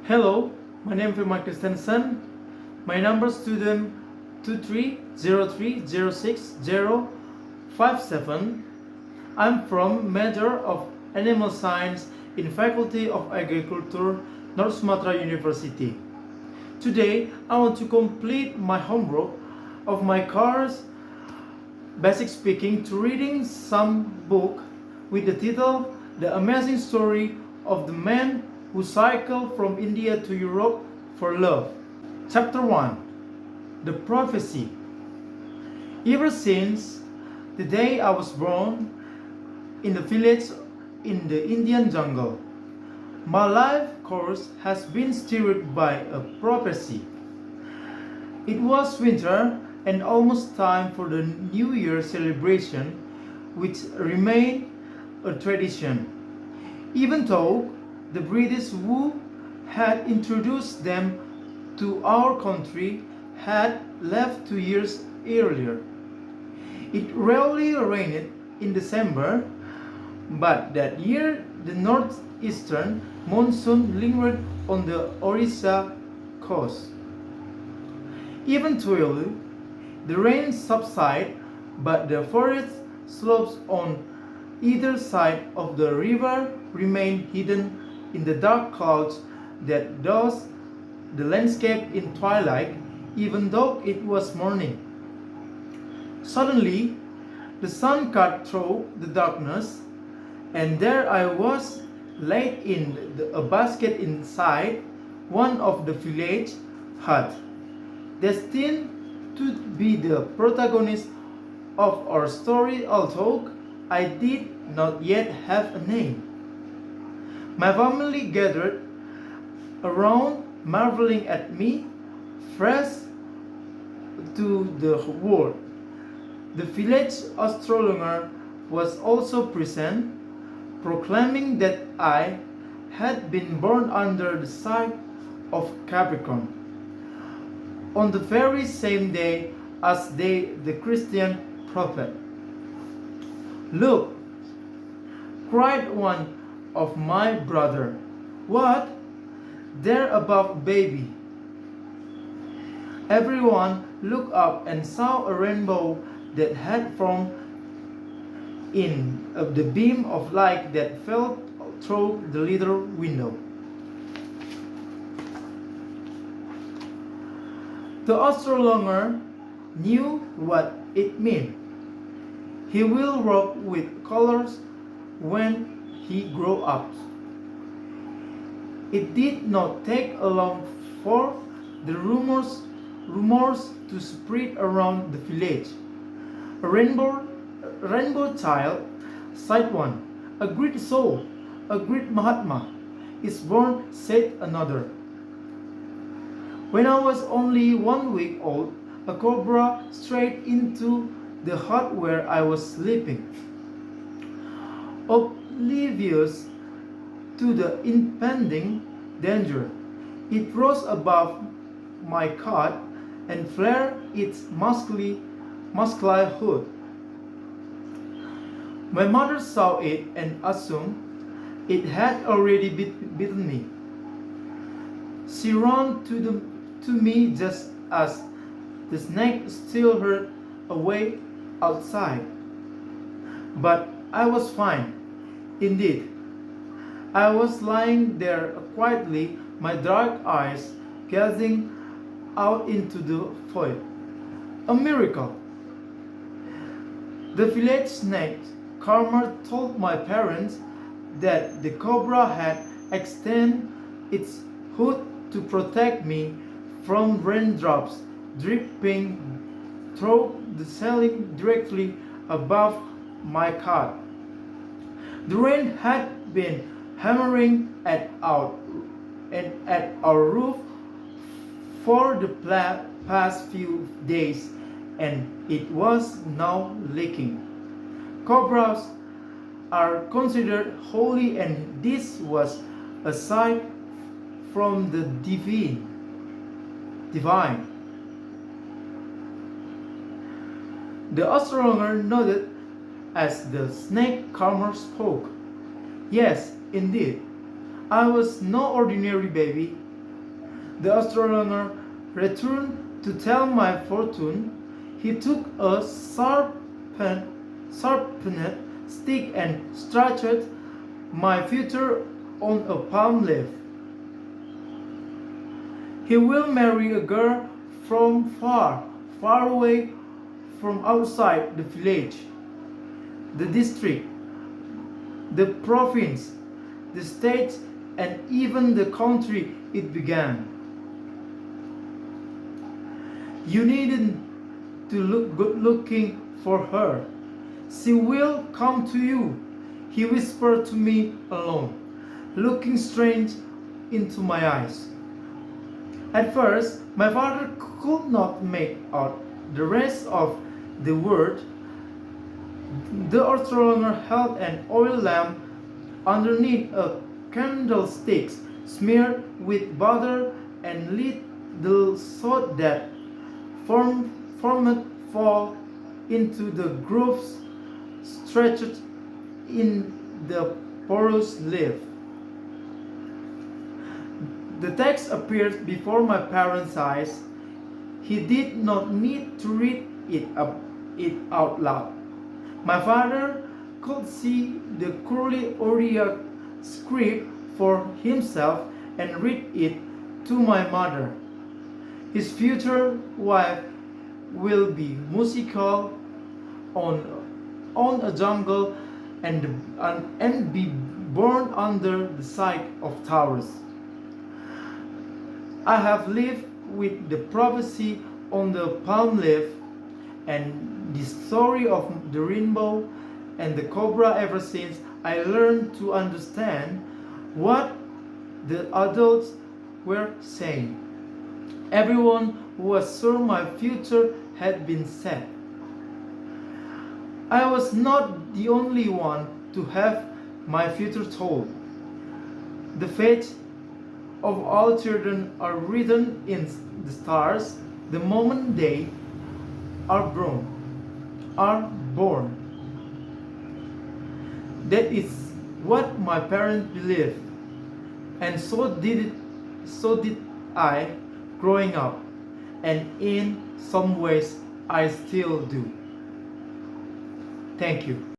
Hello, my name is Firman Christensen. My number student 2303060057. I'm from major of Animal Science in Faculty of Agriculture, North Sumatra University. Today, I want to complete my homework of my course Basic Speaking to reading some book with the title The Amazing Story of the Man Who Cycled from India to Europe for Love. Chapter 1. The Prophecy. Ever since the day I was born in the village in the Indian jungle, my life course has been steered by a prophecy. It was winter and almost time for the New Year celebration, which remained a tradition, even though the British who had introduced them to our country had left 2 years earlier. It rarely rained in December, but that year the northeastern monsoon lingered on the Orissa coast. Eventually, the rain subsided, but the forest slopes on either side of the river remained hidden in the dark clouds that dosed the landscape in twilight, even though it was morning. Suddenly, the sun cut through the darkness, and there I was, laid in a basket inside one of the village huts, destined to be the protagonist of our story, although I did not yet have a name. My family gathered around, marveling at me, fresh to the world. The village astrologer was also present, proclaiming that I had been born under the sign of Capricorn, on the very same day as the Christian prophet. "Look," cried one of my brother. "What? There above, baby." Everyone looked up and saw a rainbow that had formed in the beam of light that fell through the little window. The astrologer knew what it meant. He will work with colors when he grew up. It did not take long for the rumors to spread around the village. A rainbow child, sighed one. "A great soul, a great Mahatma is born," said another. When I was only 1 week old, a cobra strayed into the hut where I was sleeping. Oblivious to the impending danger, it rose above my cot and flared its muscular hood. My mother saw it and assumed it had already bitten me. She ran to me just as the snake stole away outside. But I was fine. Indeed, I was lying there quietly, my dark eyes gazing out into the void. A miracle. The village snake charmer told my parents that the cobra had extended its hood to protect me from raindrops dripping through the ceiling directly above my cot. The rain had been hammering at our roof for the past few days, and it was now leaking. Cobras are considered holy, and this was a sight from the divine. The astrologer nodded as the snake charmer spoke. "Yes, indeed, I was no ordinary baby. the astronomer returned to tell my fortune. He took a sharpened stick and scratched my future on a palm leaf. He will marry a girl from far, far away from outside the village, the district, the province, the state, and even the country it began. You needn't to look good looking for her. She will come to you, he whispered to me alone, looking strange into my eyes. At first, my father could not make out the rest of the word. The astronomer held an oil lamp underneath a candlestick smeared with butter and lit the so that formed fall into the grooves stretched in the porous leaf. The text appeared before my parents' eyes. He did not need to read it out loud. My father could see the curly Oriya script for himself and read it to my mother. His future wife will be musical on a jungle and be born under the sight of towers. I have lived with the prophecy on the palm leaf and the story of the rainbow and the cobra ever since I learned to understand what the adults were saying. Everyone was sure my future had been set. I was not the only one to have my future told. The fate of all children are written in the stars the moment they are born. That is what my parents believed, and so did I growing up, and in some ways I still do. Thank you.